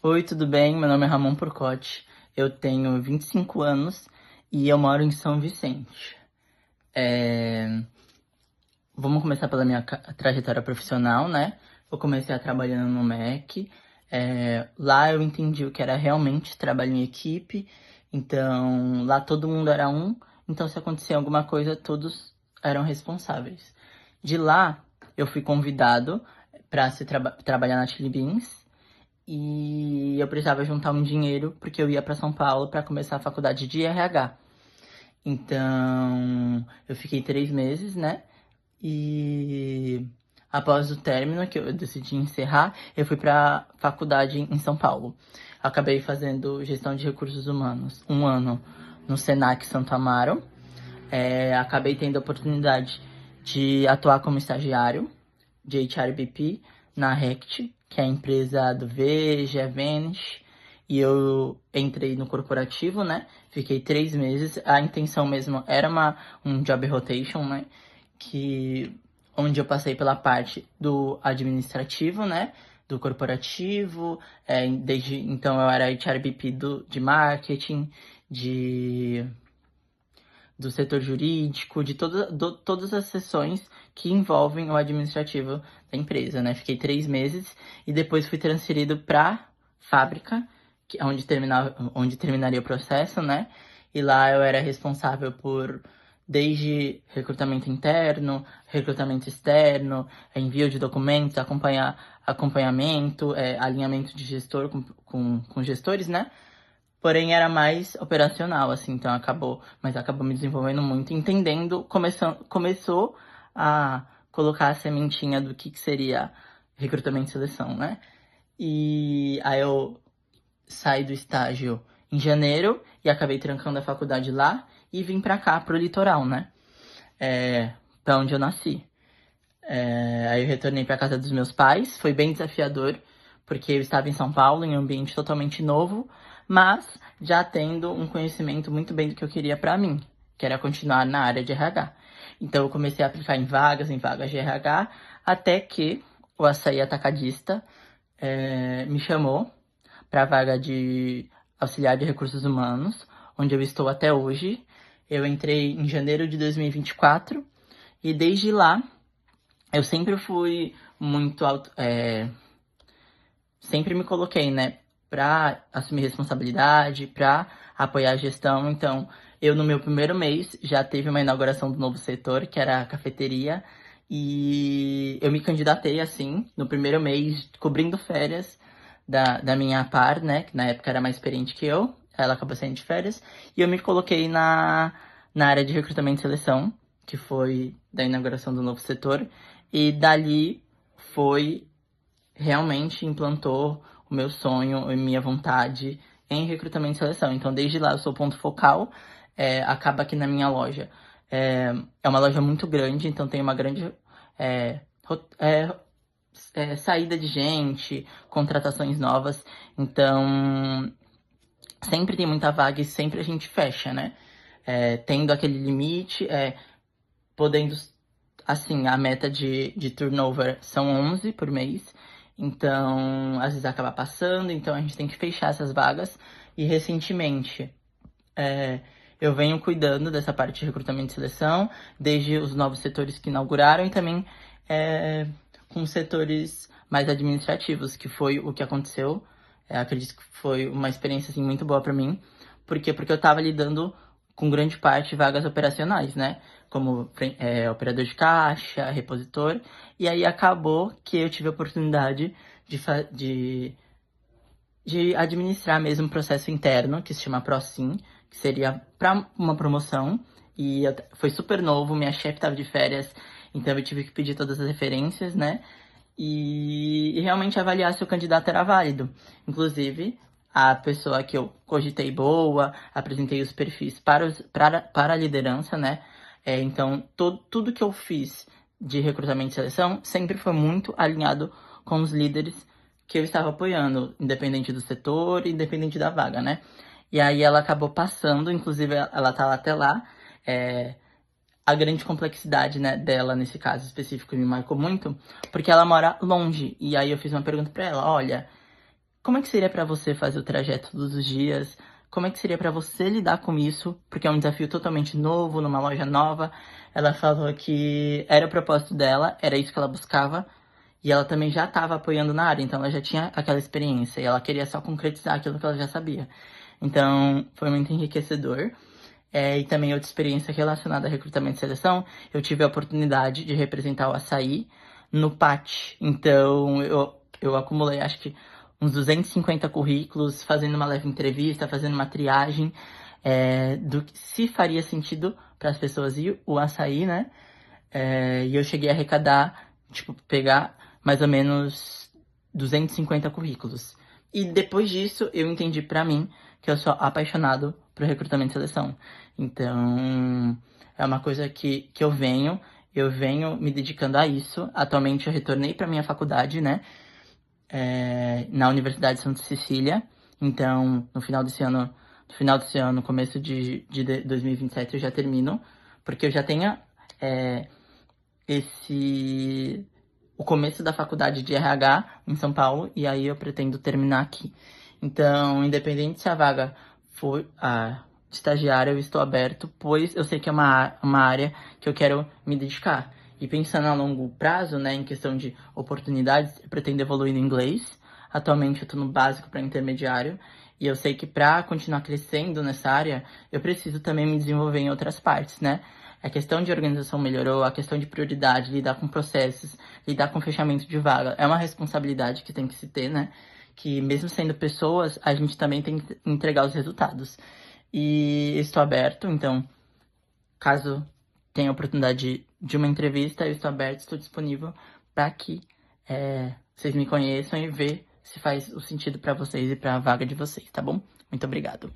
Oi, tudo bem? Meu nome é Ramon Porcotti, eu tenho 25 anos e eu moro em São Vicente. É, Vamos começar pela minha trajetória profissional, né? Eu comecei trabalhando no Mac. Lá eu entendi o que era realmente trabalho em equipe. Então, lá todo mundo era um. Então, se acontecia alguma coisa, todos eram responsáveis. De lá, eu fui convidado para trabalhar na Chili Beans. E eu precisava juntar um dinheiro porque eu ia para São Paulo para começar a faculdade de RH. Então, eu fiquei 3 meses, né? E após o término, que eu decidi encerrar, eu fui para faculdade em São Paulo. Acabei fazendo gestão de recursos humanos, um ano no Senac Santo Amaro. Acabei tendo a oportunidade de atuar como estagiário de HRBP na Rect, que é a empresa do Veja, Vanish, e eu entrei no corporativo, né? Fiquei 3 meses. A intenção mesmo era um job rotation, né? Onde eu passei pela parte do administrativo, né? Do corporativo. Desde então eu era HRBP de marketing, de do setor jurídico, de todas as sessões que envolvem o administrativo da empresa, né? Fiquei 3 meses e depois fui transferido para fábrica, que é onde terminaria o processo, né? E lá eu era responsável por desde recrutamento interno, recrutamento externo, envio de documentos, acompanhamento, alinhamento de gestor com gestores, né? Porém, era mais operacional, assim, então acabou me desenvolvendo muito, entendendo, começou a colocar a sementinha do que seria recrutamento e seleção, né? E aí eu saí do estágio em janeiro e acabei trancando a faculdade lá e vim pra cá, pro litoral, né? Pra onde eu nasci. Aí eu retornei pra casa dos meus pais, foi bem desafiador, porque eu estava em São Paulo, em um ambiente totalmente novo, mas já tendo um conhecimento muito bem do que eu queria pra mim, que era continuar na área de RH. Então eu comecei a aplicar em vagas de RH, até que o Açaí Atacadista me chamou para a vaga de auxiliar de recursos humanos, onde eu estou até hoje. Eu entrei em janeiro de 2024 e desde lá eu sempre fui muito sempre me coloquei, né, pra assumir responsabilidade, pra apoiar a gestão. Então, eu no meu primeiro mês já teve uma inauguração do novo setor, que era a cafeteria, e eu me candidatei assim, no primeiro mês, cobrindo férias da minha par, né, que na época era mais experiente que eu, ela acabou saindo de férias, e eu me coloquei na área de recrutamento e seleção, que foi da inauguração do novo setor, e dali foi realmente implantou o meu sonho e minha vontade em recrutamento e seleção. Então, desde lá, eu sou o ponto focal. Acaba aqui na minha loja. É uma loja muito grande, então tem uma grande é, ro- é, saída de gente, contratações novas. Então, sempre tem muita vaga e sempre a gente fecha, né? Tendo aquele limite, podendo, assim, a meta de turnover são 11 por mês, então às vezes acaba passando, então a gente tem que fechar essas vagas. E recentemente eu venho cuidando dessa parte de recrutamento e seleção, desde os novos setores que inauguraram e também com setores mais administrativos, que foi o que aconteceu. Acredito que foi uma experiência assim, muito boa para mim. Por quê? Porque eu estava lidando com grande parte de vagas operacionais, né? Como operador de caixa, repositor. E aí acabou que eu tive a oportunidade de administrar mesmo um processo interno, que se chama ProSim, que seria para uma promoção. E foi super novo, minha chefe estava de férias, então eu tive que pedir todas as referências, né? E realmente avaliar se o candidato era válido. Inclusive, a pessoa que eu cogitei boa, apresentei os perfis para a liderança, né? Então, tudo que eu fiz de recrutamento e seleção sempre foi muito alinhado com os líderes que eu estava apoiando, independente do setor, independente da vaga, né? E aí ela acabou passando, inclusive ela tá lá até lá. A grande complexidade, né, dela nesse caso específico me marcou muito, porque ela mora longe. E aí eu fiz uma pergunta pra ela, olha, como é que seria para você fazer o trajeto todos os dias? Como é que seria para você lidar com isso? Porque é um desafio totalmente novo, numa loja nova. Ela falou que era o propósito dela, era isso que ela buscava. E ela também já estava apoiando na área, então ela já tinha aquela experiência. E ela queria só concretizar aquilo que ela já sabia. Então, foi muito enriquecedor. E também outra experiência relacionada a recrutamento e seleção, eu tive a oportunidade de representar o Açaí no PAT. Então, eu acumulei, acho que, uns 250 currículos, fazendo uma leve entrevista, fazendo uma triagem do que se faria sentido para as pessoas ir o Açaí, né? E eu cheguei a arrecadar, tipo, pegar mais ou menos 250 currículos. E depois disso, eu entendi pra mim que eu sou apaixonado por recrutamento e seleção. Então, é uma coisa que eu venho me dedicando a isso. Atualmente, eu retornei pra minha faculdade, né? Na Universidade de Santa Cecília. Então, no final desse ano, começo de 2027, eu já termino, porque eu já tenho o começo da faculdade de RH em São Paulo, e aí eu pretendo terminar aqui. Então, independente se a vaga for de estagiária, eu estou aberto, pois eu sei que é uma área que eu quero me dedicar. E pensando a longo prazo, né, em questão de oportunidades, eu pretendo evoluir no inglês. Atualmente eu estou no básico para intermediário, e eu sei que para continuar crescendo nessa área, eu preciso também me desenvolver em outras partes, né? A questão de organização melhorou, a questão de prioridade, lidar com processos, lidar com fechamento de vaga. É uma responsabilidade que tem que se ter, né? Que mesmo sendo pessoas, a gente também tem que entregar os resultados. E estou aberto, então, caso tenha oportunidade de uma entrevista, eu estou aberto, estou disponível para que vocês me conheçam e ver se faz o sentido para vocês e para a vaga de vocês, tá bom? Muito obrigado.